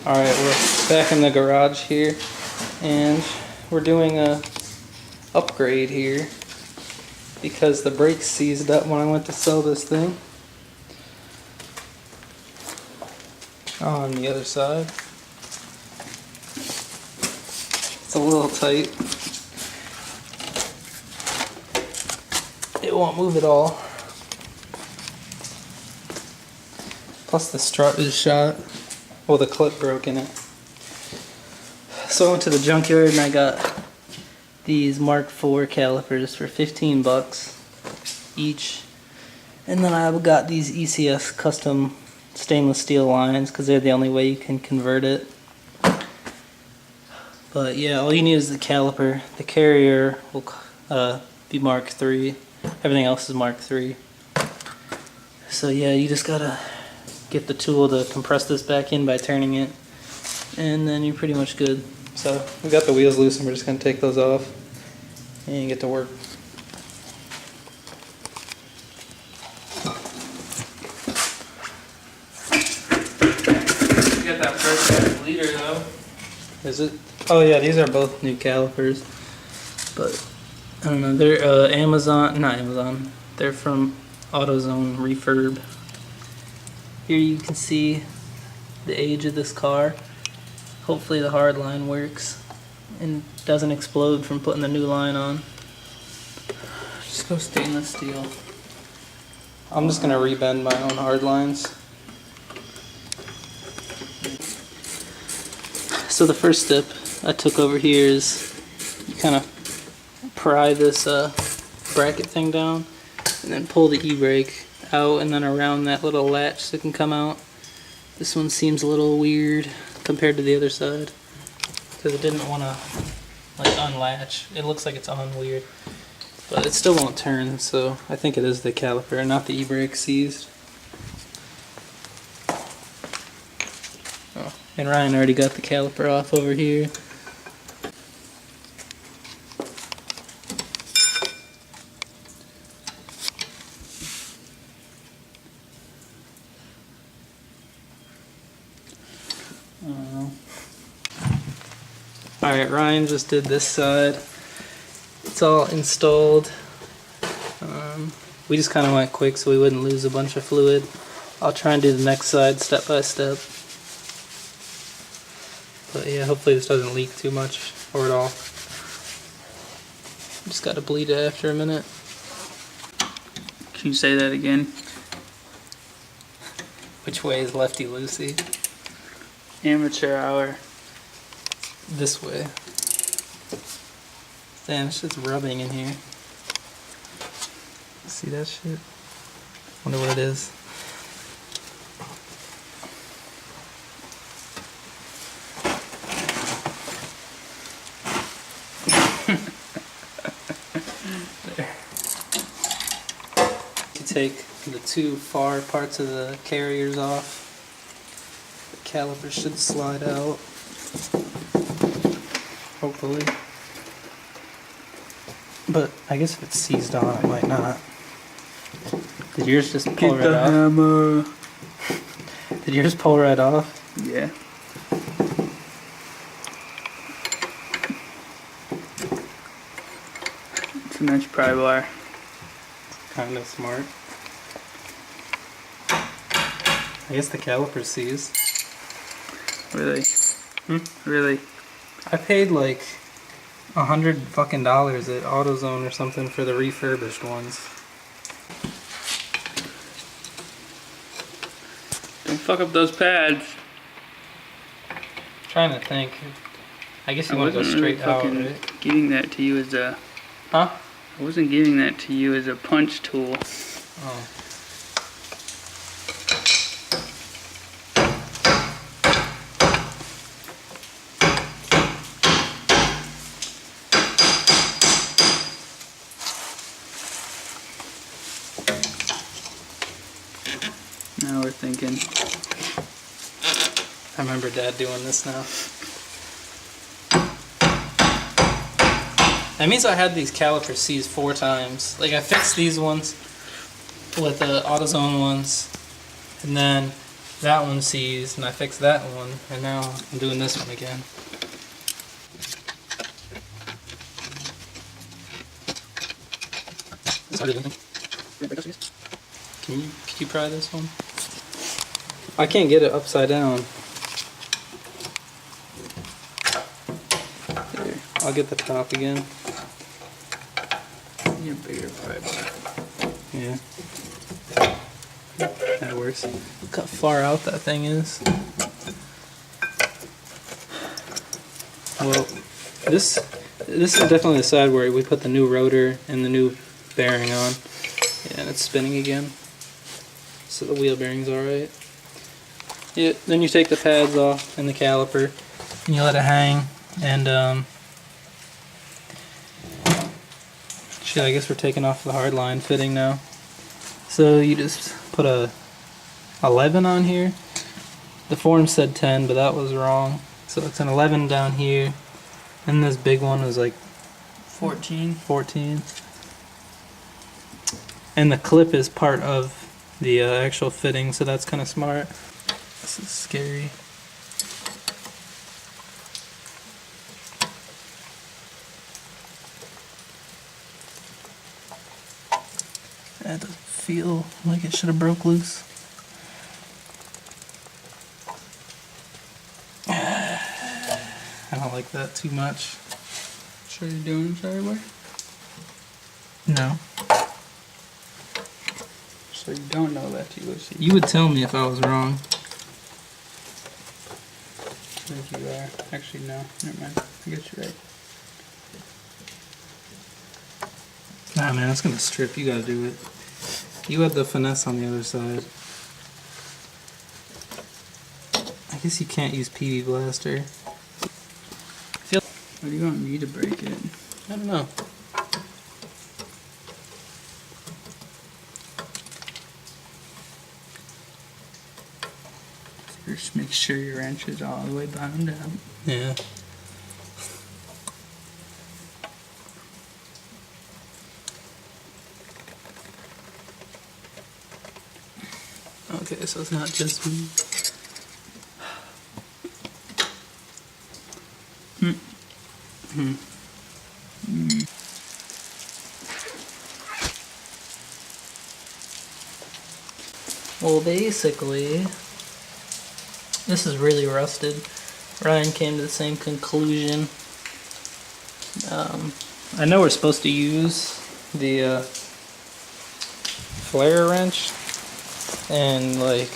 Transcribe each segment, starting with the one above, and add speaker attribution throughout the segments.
Speaker 1: Alright, we're back in the garage here, and we're doing a upgrade here because the brakes seized up when I went to sell this thing. On the other side. It's a little tight. It won't move at all. Plus the strut is shot. Well, the clip broke in it. So I went to the junkyard and I got these Mk4 calipers for 15 bucks each. And then I got these ECS custom stainless steel lines because they're the only way you can convert it. But yeah, all you need is the caliper. The carrier will be Mk3. Everything else is Mk3. So yeah, you just gotta get the tool to compress this back in by turning it, and then you're pretty much good. So we got the wheels loose and we're just gonna take those off and get to work. You got that first leader though. Is it? Oh yeah, these are both new calipers, but I don't know. They're not Amazon. They're from AutoZone Refurb. Here you can see the age of this car. Hopefully the hard line works and doesn't explode from putting the new line on. Just go stainless steel. I'm just gonna rebend my own hard lines. So the first step I took over here is you kind of pry this bracket thing down and then pull the e-brake out and then around that little latch so it can come out. This one seems a little weird compared to the other side because it didn't want to like unlatch. It looks like it's on weird, but it still won't turn, so I think it is the caliper, not the e-brake seized. Oh, and Ryan already got the caliper off over here. Alright, Ryan just did this side. It's all installed. We just kind of went quick so we wouldn't lose a bunch of fluid. I'll try and do the next side step by step. But yeah, hopefully this doesn't leak too much or at all. Just gotta bleed it after a minute.
Speaker 2: Can you say that again?
Speaker 1: Which way is lefty loosey?
Speaker 2: Amateur hour.
Speaker 1: This way. Damn, this shit's rubbing in here. See that shit? Wonder what it is. There. You take the two far parts of the carriers off. The caliper should slide out. Hopefully. But I guess if it's seized on, it might not. Did yours just pull right off?
Speaker 2: Hammer.
Speaker 1: Did yours pull right off?
Speaker 2: Yeah. It's an inch pry bar.
Speaker 1: Kind of smart. I guess the caliper's seized.
Speaker 2: Really? Really?
Speaker 1: I paid like $100 fucking at AutoZone or something for the refurbished ones.
Speaker 2: Don't fuck up those pads.
Speaker 1: Trying to think. I guess you want to go straight out, right?
Speaker 2: Giving that to you as a...
Speaker 1: Huh?
Speaker 2: I wasn't giving that to you as a punch tool.
Speaker 1: Oh.
Speaker 2: Now we're thinking.
Speaker 1: I remember Dad doing this now. That means I had these calipers seized 4 times. Like I fixed these ones with the AutoZone ones, and then that one seized, and I fixed that one, and now I'm doing this one again. Can you pry this one? I can't get it upside down. There, I'll get the top again.
Speaker 2: You're bigger pry bar.
Speaker 1: Yeah. That works. Look how far out that thing is. Well, this is definitely the side where we put the new rotor and the new bearing on. Yeah, and it's spinning again. So the wheel bearing's alright. Yeah, then you take the pads off and the caliper and you let it hang, and shit, I guess we're taking off the hard line fitting now. So you just put a 11 on here. The form said 10, but that was wrong. So it's an 11 down here, and this big one was like 14. And the clip is part of the actual fitting, so that's kind of smart. This is scary. That doesn't feel like it should have broke loose. I don't like that too much.
Speaker 2: Sure you're doing it the right way?
Speaker 1: No.
Speaker 2: So you don't know that you was.
Speaker 1: You would tell me if I was wrong.
Speaker 2: I think you are. Actually, no. Never mind. I guess you're right.
Speaker 1: Nah, man, it's gonna strip. You gotta do it. You had the finesse on the other side. I guess you can't use PV Blaster.
Speaker 2: Or do you want me to break it?
Speaker 1: I don't know.
Speaker 2: Just make sure your wrench is all the way bound up.
Speaker 1: Yeah. Okay, so it's not just me. Well, basically, this is really rusted. Ryan came to the same conclusion. I know we're supposed to use the flare wrench, and like,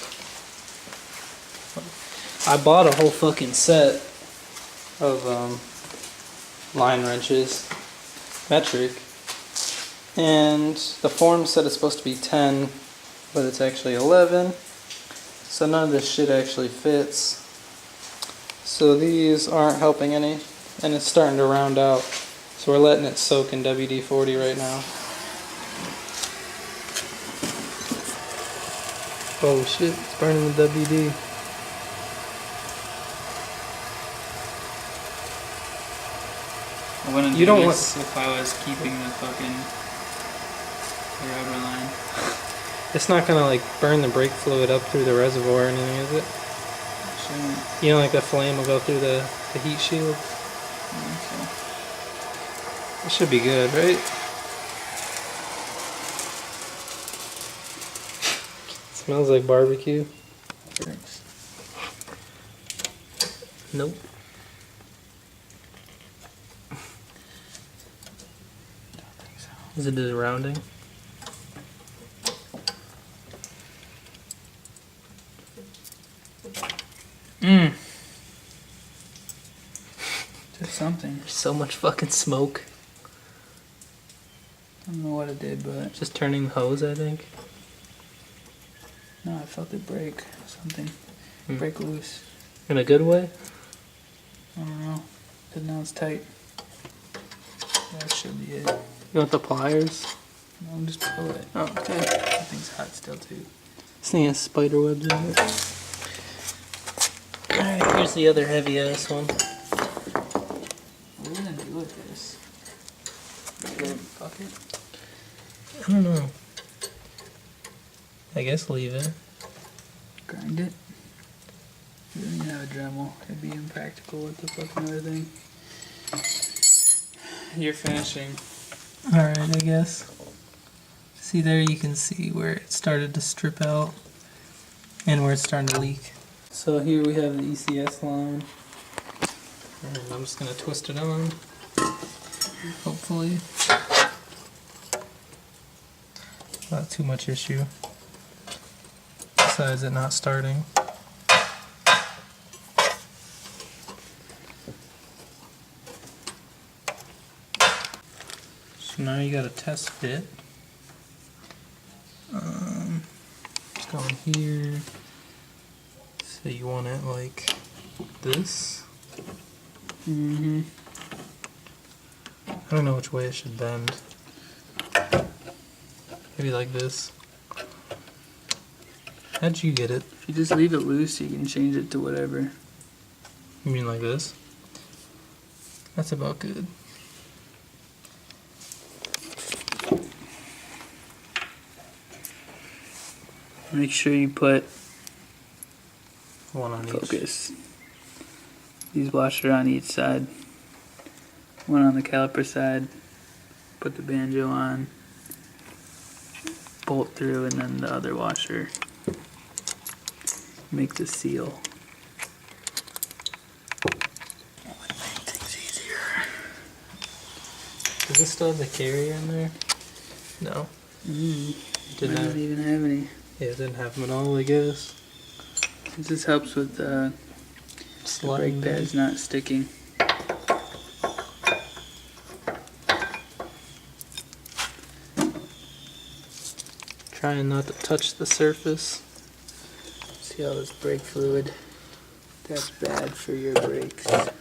Speaker 1: I bought a whole fucking set of line wrenches, metric, and the form said it's supposed to be 10, but it's actually 11, so none of this shit actually fits. So these aren't helping any, and it's starting to round out, so we're letting it soak in WD-40 right now. Oh shit, it's burning the WD.
Speaker 2: I wouldn't
Speaker 1: You
Speaker 2: do
Speaker 1: don't
Speaker 2: this if I was keeping the fucking rubber line.
Speaker 1: It's not gonna like burn the brake fluid up through the reservoir or anything, is it?
Speaker 2: Shouldn't.
Speaker 1: You know, like the flame will go through the heat shield?
Speaker 2: I think
Speaker 1: It should be good, right? Smells like barbecue.
Speaker 2: so. Thanks.
Speaker 1: Nope. Is it just rounding?
Speaker 2: Just something.
Speaker 1: There's so much fucking smoke.
Speaker 2: I don't know what it did, but
Speaker 1: Just turning the hose, I think.
Speaker 2: no, I felt it break. Something.
Speaker 1: Hmm.
Speaker 2: Break loose.
Speaker 1: In a good way?
Speaker 2: I don't know. But now it's tight. That should be it.
Speaker 1: You want the pliers?
Speaker 2: No, just pull it.
Speaker 1: Oh, okay.
Speaker 2: That thing's hot still too.
Speaker 1: This thing has spider webs in it. Alright, here's the other heavy ass one.
Speaker 2: What are we gonna do with this? Fuck it.
Speaker 1: I don't know. I guess leave it.
Speaker 2: Grind it. We don't even have a Dremel. It'd be impractical with the fucking other thing. You're finishing.
Speaker 1: Alright, I guess. See there, you can see where it started to strip out and where it's starting to leak. So here we have the ECS line. And I'm just going to twist it on, hopefully. Not too much issue, besides it not starting. So now you got a test fit. Just go in here. So you want it like this.
Speaker 2: Mm-hmm.
Speaker 1: I don't know which way it should bend. Maybe like this. How'd you get it?
Speaker 2: If you just leave it loose, you can change it to whatever.
Speaker 1: You mean like this? That's about good.
Speaker 2: Make sure you put
Speaker 1: One on each.
Speaker 2: focus. These washers on each side. One on the caliper side. Put the banjo on. Bolt through, and then the other washer. Make the seal. Things easier.
Speaker 1: Does this still have the carrier in there? No.
Speaker 2: Didn't
Speaker 1: Didn't have,
Speaker 2: even have any.
Speaker 1: yeah, it didn't have them at all, I guess.
Speaker 2: This just helps with the brake pads not sticking.
Speaker 1: Trying not to touch the surface.
Speaker 2: See all this brake fluid? That's bad for your brakes. But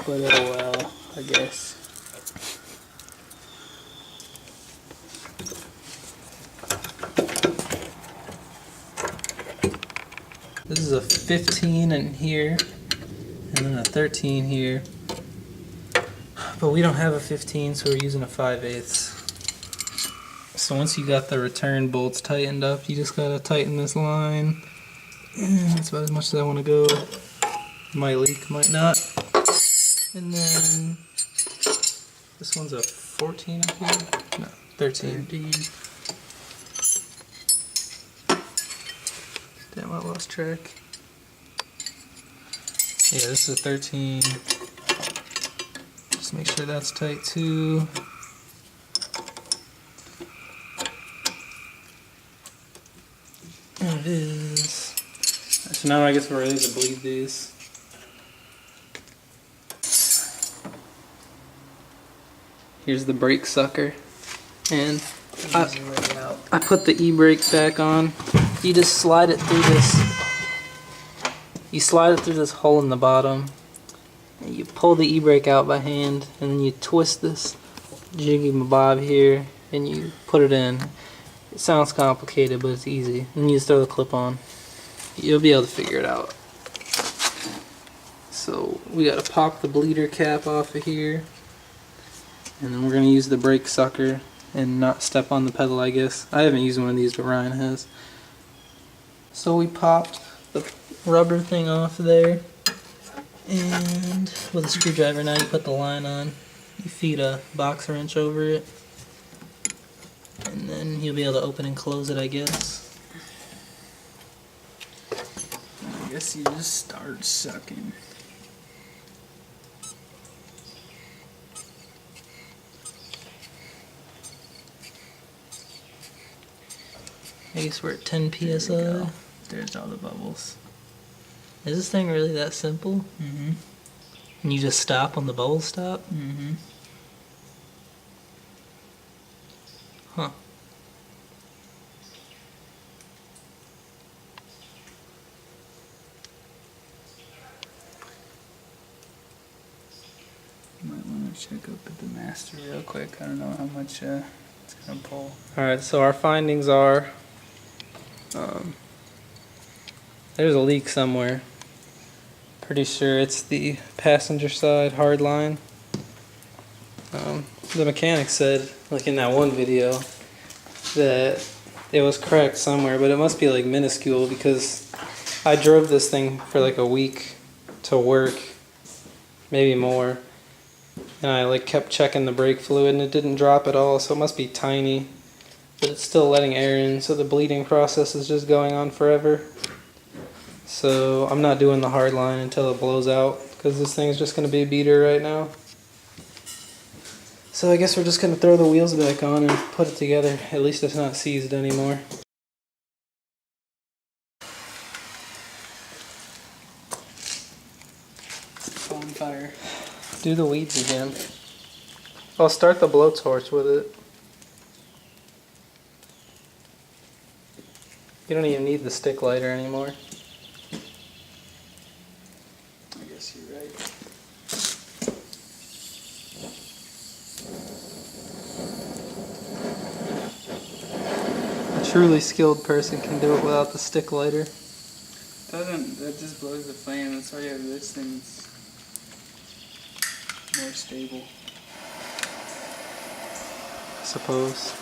Speaker 2: oh well, I guess.
Speaker 1: This is a 15 in here, and then a 13 here. But we don't have a 15, so we're using a 5/8. So once you got the return bolts tightened up, you just gotta tighten this line. And that's about as much as I want to go. Might leak, might not. And then this one's a 14 up here? No, 13. Damn, I lost track. Yeah, this is a 13. Just make sure that's tight too. There it is. So now I guess we're ready to bleed these. Here's the brake sucker. And I put the e-brake back on. You just slide it through this. You slide it through this hole in the bottom. And you pull the e-brake out by hand, and then you twist this jiggy bob here, and you put it in. It sounds complicated, but it's easy. And you just throw the clip on. You'll be able to figure it out. So we gotta pop the bleeder cap off of here, and then we're gonna use the brake sucker and not step on the pedal, I guess. I haven't used one of these, but Ryan has. So we popped the rubber thing off there, and with a screwdriver now you put the line on. You feed a box wrench over it, and then you'll be able to open and close it, I guess.
Speaker 2: I guess you just start sucking.
Speaker 1: I guess we're at 10 psi.
Speaker 2: There's all the bubbles.
Speaker 1: Is this thing really that simple?
Speaker 2: Mm-hmm.
Speaker 1: And you just stop when the bubbles stop?
Speaker 2: Mm-hmm.
Speaker 1: Huh.
Speaker 2: You might want to check up at the master real quick. I don't know how much it's gonna pull.
Speaker 1: Alright, so our findings are there's a leak somewhere. Pretty sure it's the passenger side hard line. The mechanic said, like in that one video, that it was cracked somewhere, but it must be like minuscule because I drove this thing for like a week to work, maybe more, and I like kept checking the brake fluid and it didn't drop at all, so it must be tiny, but it's still letting air in, so the bleeding process is just going on forever. So I'm not doing the hard line until it blows out, because this thing's just going to be a beater right now. So I guess we're just going to throw the wheels back on and put it together. At least it's not seized anymore.
Speaker 2: Bonfire.
Speaker 1: Do the weeds again. I'll start the blowtorch with it. You don't even need the stick lighter anymore.
Speaker 2: I guess you're right.
Speaker 1: A truly skilled person can do it without the stick lighter.
Speaker 2: That just blows the flame. That's why you have this thing. It's more stable.
Speaker 1: I suppose.